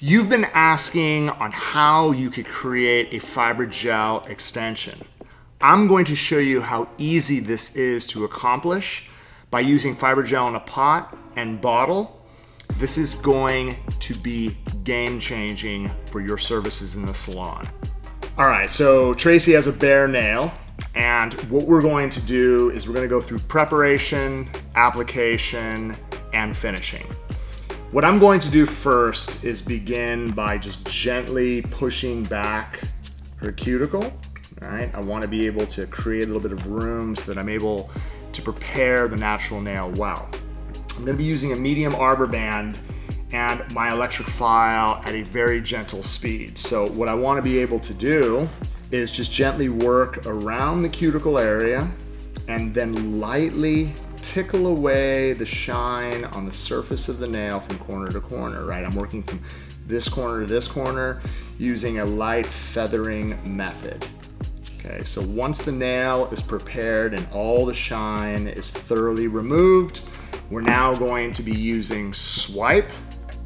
You've been asking on how you could create a fiber gel extension. I'm going to show you how easy this is to accomplish by using fiber gel in a pot and bottle. This is going to be game-changing for your services in the salon. All right, so Tracy has a bare nail, and what we're going to do is we're going to go through preparation, application, and finishing. What I'm going to do first is begin by just gently pushing back her cuticle. All right, I want to be able to create a little bit of room so that I'm able to prepare the natural nail well. I'm going to be using a medium arbor band and my electric file at a very gentle speed. So what I want to be able to do is just gently work around the cuticle area and then lightly tickle away the shine on the surface of the nail from corner to corner, right? I'm working from this corner to this corner using a light feathering method. Okay, so once the nail is prepared and all the shine is thoroughly removed, we're now going to be using swipe.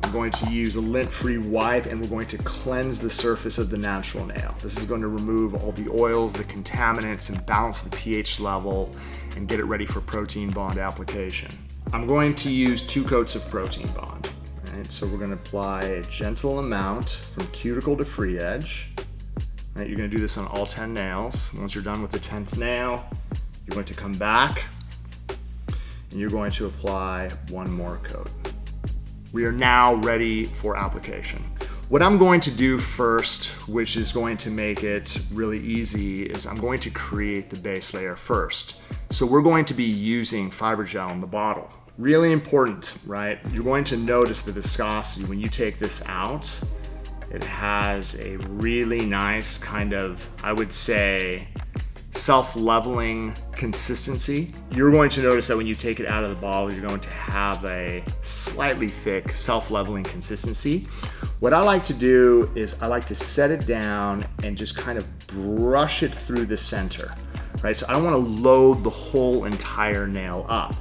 I'm going to use a lint-free wipe and we're going to cleanse the surface of the natural nail. This is going to remove all the oils, the contaminants, and balance the pH level and get it ready for protein bond application. I'm going to use 2 coats of protein bond. Right, so we're going to apply a gentle amount from cuticle to free edge. Right, you're going to do this on all 10 nails. Once you're done with the 10th nail, you're going to come back and you're going to apply 1 more coat. We are now ready for application. What I'm going to do first, which is going to make it really easy, is I'm going to create the base layer first. So we're going to be using fiber gel in the bottle. Really important, right? You're going to notice the viscosity when you take this out. It has a really nice kind of, I would say, self-leveling consistency. You're going to notice that when you take it out of the bottle, you're going to have a slightly thick self-leveling consistency. What I like to do is I like to set it down and just kind of brush it through the center, right? So I don't want to load the whole entire nail up.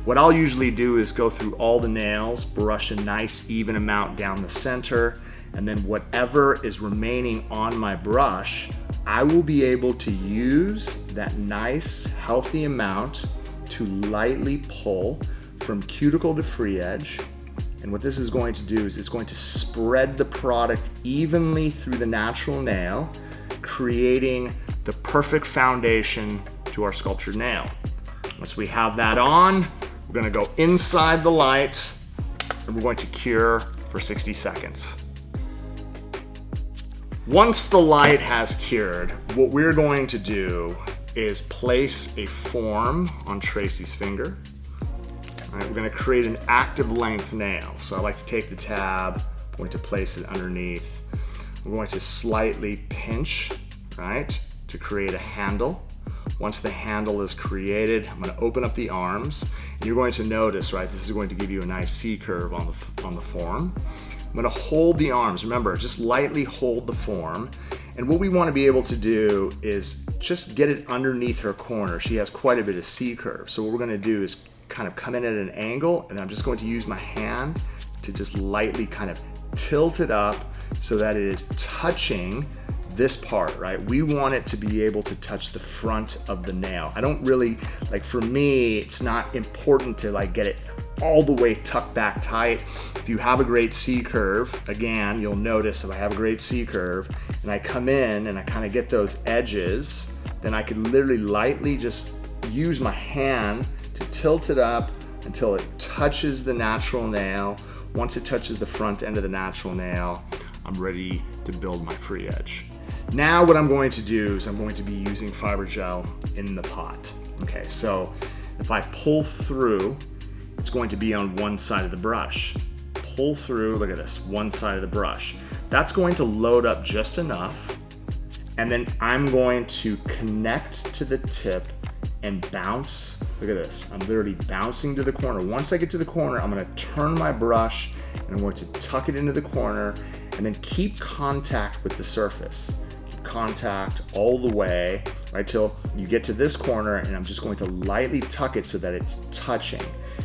What I'll usually do is go through all the nails, brush a nice even amount down the center, and then whatever is remaining on my brush, I will be able to use that nice healthy amount to lightly pull from cuticle to free edge. And what this is going to do is it's going to spread the product evenly through the natural nail, creating the perfect foundation to our sculptured nail. Once we have that on, we're going to go inside the light and we're going to cure for 60 seconds. Once the light has cured, what we're going to do is place a form on Tracy's finger. All right, we're going to create an active length nail. So I like to take the tab, I'm going to place it underneath. We're going to slightly pinch, right, to create a handle. Once the handle is created, I'm going to open up the arms. And you're going to notice, right, this is going to give you a nice C curve on the form. I'm going to hold the arms. Remember, just lightly hold the form. And what we want to be able to do is just get it underneath her corner. She has quite a bit of C curve. So what we're going to do is kind of come in at an angle, and I'm just going to use my hand to just lightly kind of tilt it up so that it is touching this part, right? We want it to be able to touch the front of the nail. I don't really, like for me, it's not important to like get it all the way tucked back tight. If you have a great C curve, again, you'll notice if I have a great C curve and I come in and I kind of get those edges, then I could literally lightly just use my hand to tilt it up until it touches the natural nail. Once it touches the front end of the natural nail, I'm ready to build my free edge. Now what I'm going to do is I'm going to be using fiber gel in the pot. Okay, so if I pull through, it's going to be on one side of the brush. Pull through, look at this, one side of the brush. That's going to load up just enough, and then I'm going to connect to the tip and bounce. Look at this, I'm literally bouncing to the corner. Once I get to the corner, I'm gonna turn my brush and I'm going to tuck it into the corner and then keep contact with the surface. Keep contact all the way, right, till you get to this corner, and I'm just going to lightly tuck it so that it's touching.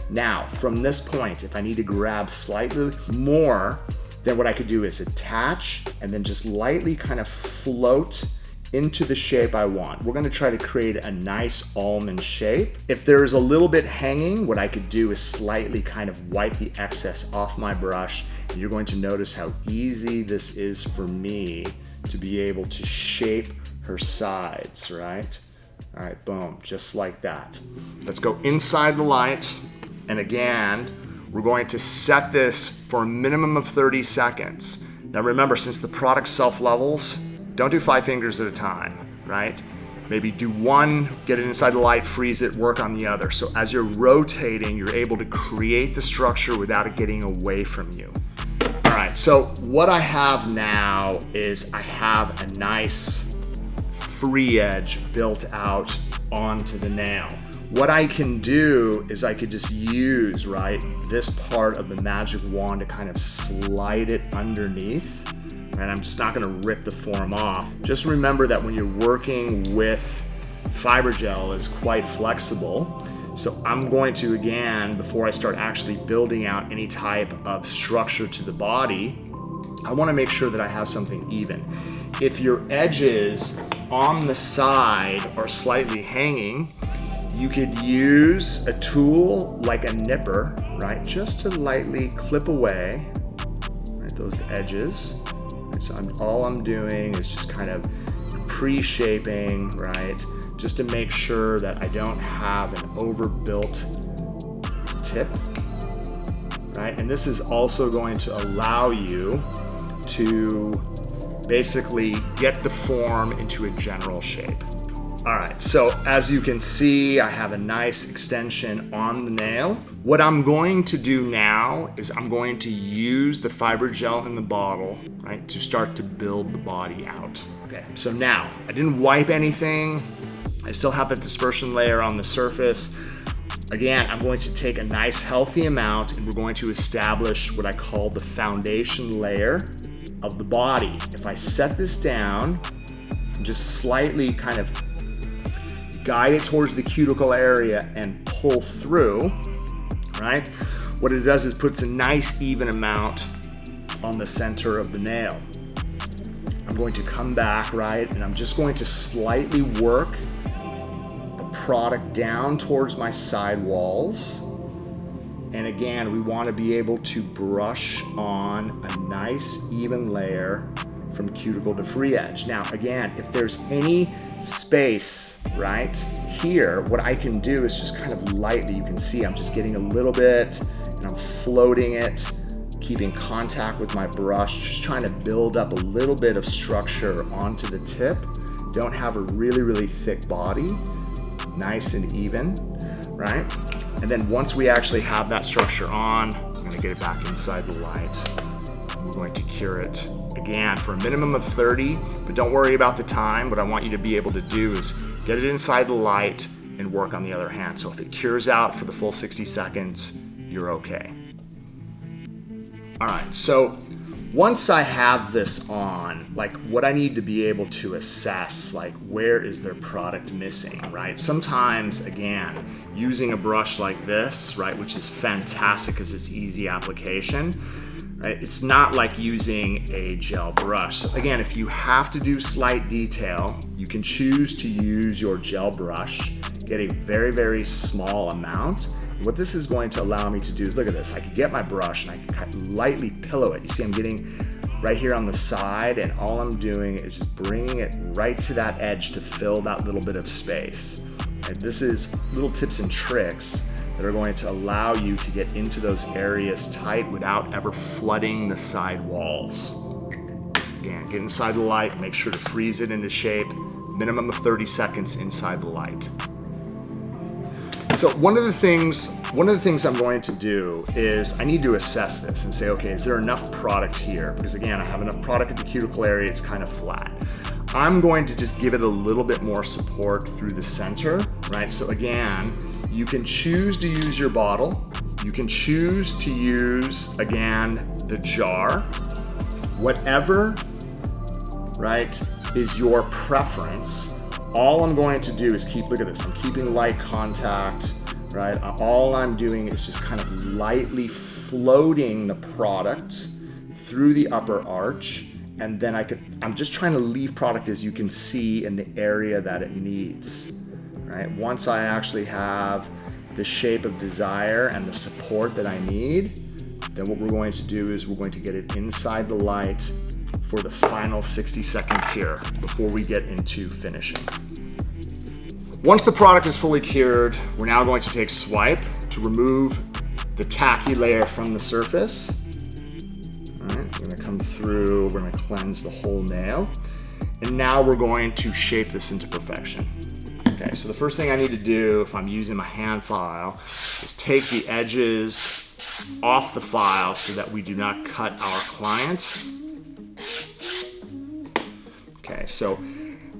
Now, from this point, if I need to grab slightly more Then what I could do is attach and then just lightly kind of float into the shape I want. We're gonna try to create a nice almond shape. If there's a little bit hanging, what I could do is slightly kind of wipe the excess off my brush, and you're going to notice how easy this is for me to be able to shape her sides, right? All right, boom, just like that. Let's go inside the light, and again, we're going to set this for a minimum of 30 seconds. Now remember, since the product self-levels, don't do 5 fingers at a time, right? Maybe do one, get it inside the light, freeze it, work on the other. So as you're rotating, you're able to create the structure without it getting away from you. All right, so what I have now is I have a nice free edge built out onto the nail. What I can do is I could just use, right, this part of the magic wand to kind of slide it underneath. And I'm just not gonna rip the form off. Just remember that when you're working with fiber gel, it's quite flexible. So I'm going to, again, before I start actually building out any type of structure to the body, I wanna make sure that I have something even. If your edges on the side are slightly hanging, you could use a tool like a nipper, right? Just to lightly clip away, right, those edges. So all I'm doing is just kind of pre-shaping, right? Just to make sure that I don't have an overbuilt tip, right? And this is also going to allow you to basically get the form into a general shape. All right, so as you can see, I have a nice extension on the nail. What I'm going to do now is I'm going to use the fiber gel in the bottle, right, to start to build the body out. Okay, so now, I didn't wipe anything. I still have the dispersion layer on the surface. Again, I'm going to take a nice healthy amount and we're going to establish what I call the foundation layer of the body. If I set this down, just slightly kind of guide it towards the cuticle area and pull through, right? What it does is puts a nice even amount on the center of the nail. I'm going to come back, right? And I'm just going to slightly work the product down towards my side walls. And again, we want to be able to brush on a nice even layer from cuticle to free edge. Now, again, if there's any space right here, what I can do is just kind of lightly, you can see I'm just getting a little bit and I'm floating it, keeping contact with my brush, just trying to build up a little bit of structure onto the tip. Don't have a really, really thick body, nice and even, right? And then once we actually have that structure on, I'm gonna get it back inside the light. We're going to cure it again for a minimum of 30, but don't worry about the time. What I want you to be able to do is get it inside the light and work on the other hand. So if it cures out for the full 60 seconds, you're okay. All right, so once I have this on, like what I need to be able to assess, like where is their product missing, right? Sometimes, again, using a brush like this, right, which is fantastic because it's easy application, right? It's not like using a gel brush. So again, if you have to do slight detail, you can choose to use your gel brush, get a very, very small amount. What this is going to allow me to do is, look at this, I can get my brush and I can lightly pillow it. You see I'm getting right here on the side, and all I'm doing is just bringing it right to that edge to fill that little bit of space. And this is little tips and tricks that are going to allow you to get into those areas tight without ever flooding the side walls. Again, get inside the light, make sure to freeze it into shape, minimum of 30 seconds inside the light. So one of the things I'm going to do is I need to assess this and say, okay, is there enough product here? Because again, I have enough product at the cuticle area, it's kind of flat. I'm going to just give it a little bit more support through the center, right? So again, you can choose to use your bottle. You can choose to use, again, the jar. Whatever, right, is your preference. All I'm going to do is look at this, I'm keeping light contact, right? All I'm doing is just kind of lightly floating the product through the upper arch, and then I'm just trying to leave product, as you can see, in the area that it needs, right? Once I actually have the shape of desire and the support that I need, then what we're going to do is we're going to get it inside the light for the final 60-second cure before we get into finishing. Once the product is fully cured, we're now going to take swipe to remove the tacky layer from the surface. All right, we're gonna come through, we're gonna cleanse the whole nail. And now we're going to shape this into perfection. Okay, so the first thing I need to do if I'm using my hand file is take the edges off the file so that we do not cut our client. Okay, so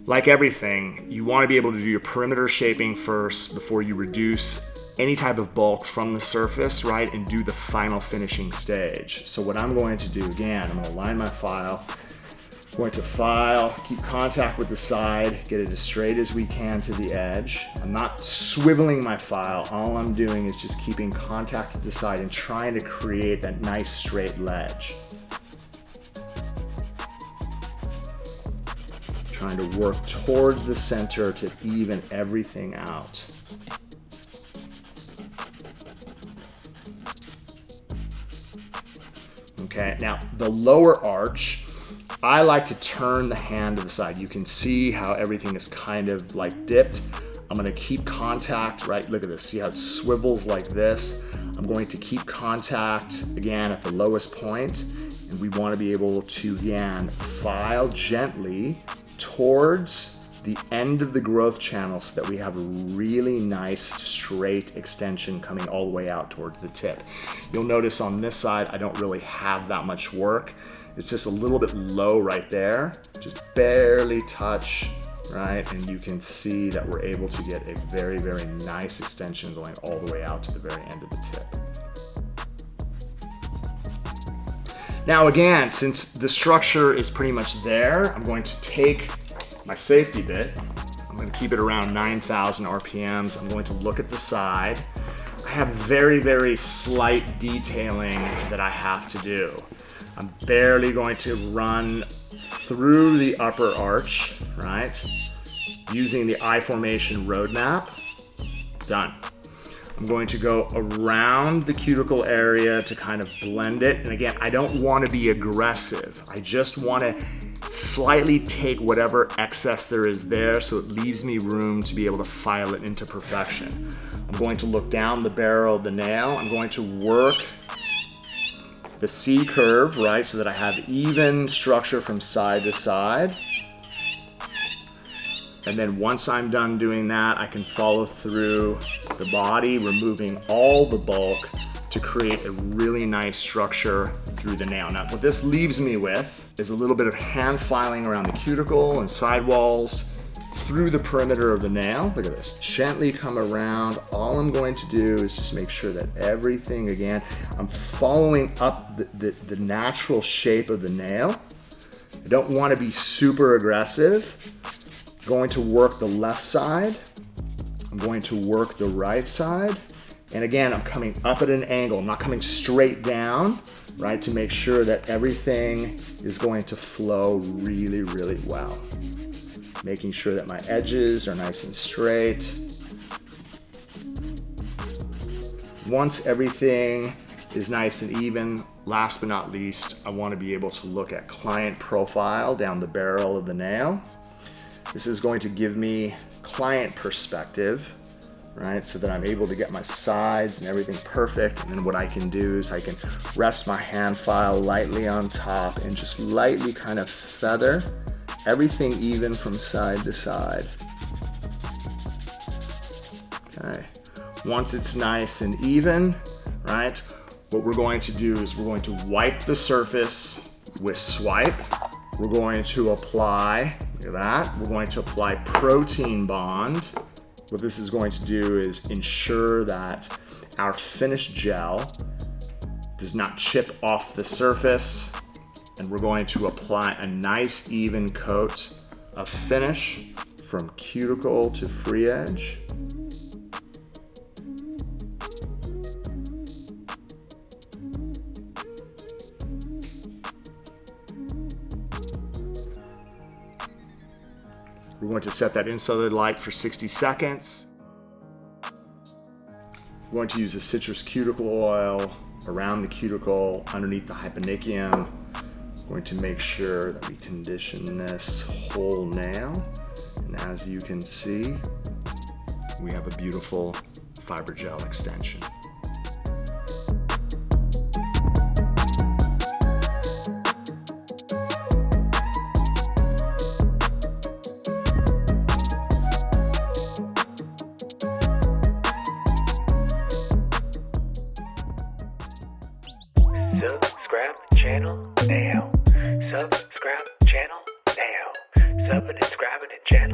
like everything, you want to be able to do your perimeter shaping first before you reduce any type of bulk from the surface, right, and do the final finishing stage. So what I'm going to do, again, I'm going to line my file, I'm going to file, keep contact with the side, get it as straight as we can to the edge. I'm not swiveling my file, all I'm doing is just keeping contact with the side and trying to create that nice straight ledge. Trying to work towards the center to even everything out. Okay, now the lower arch, I like to turn the hand to the side. You can see how everything is kind of like dipped. I'm gonna keep contact, right? Look at this, see how it swivels like this? I'm going to keep contact again at the lowest point, and we wanna be able to, again, file gently towards the end of the growth channel so that we have a really nice straight extension coming all the way out towards the tip. You'll notice on this side, I don't really have that much work. It's just a little bit low right there, just barely touch, right? And you can see that we're able to get a very, very nice extension going all the way out to the very end of the tip. Now again, since the structure is pretty much there, I'm going to take my safety bit. I'm going to keep it around 9,000 RPMs. I'm going to look at the side. I have very, very slight detailing that I have to do. I'm barely going to run through the upper arch, right? Using the I formation roadmap. Done. I'm going to go around the cuticle area to kind of blend it. And again, I don't want to be aggressive. I just want to slightly take whatever excess there is there so it leaves me room to be able to file it into perfection. I'm going to look down the barrel of the nail. I'm going to work the C curve, right, so that I have even structure from side to side. And then once I'm done doing that, I can follow through the body, removing all the bulk to create a really nice structure through the nail. Now, what this leaves me with is a little bit of hand filing around the cuticle and sidewalls through the perimeter of the nail. Look at this, gently come around. All I'm going to do is just make sure that everything, again, I'm following up the natural shape of the nail. I don't want to be super aggressive. I'm going to work the left side. I'm going to work the right side. And again, I'm coming up at an angle. I'm not coming straight down, right, to make sure that everything is going to flow really, really well. Making sure that my edges are nice and straight. Once everything is nice and even, last but not least, I want to be able to look at client profile down the barrel of the nail. This is going to give me client perspective, right? So that I'm able to get my sides and everything perfect. And then what I can do is I can rest my hand file lightly on top and just lightly kind of feather everything even from side to side. Okay. Once it's nice and even, right? What we're going to do is we're going to wipe the surface with swipe. We're going to apply, look at that, we're going to apply protein bond. What this is going to do is ensure that our finished gel does not chip off the surface, and we're going to apply a nice even coat of finish from cuticle to free edge. We're going to set that insulated light for 60 seconds. We're going to use the citrus cuticle oil around the cuticle, underneath the hyponychium. We're going to make sure that we condition this whole nail. And as you can see, we have a beautiful fiber gel extension. Subscribe channel now. Subscribe channel now. Subscribe channel.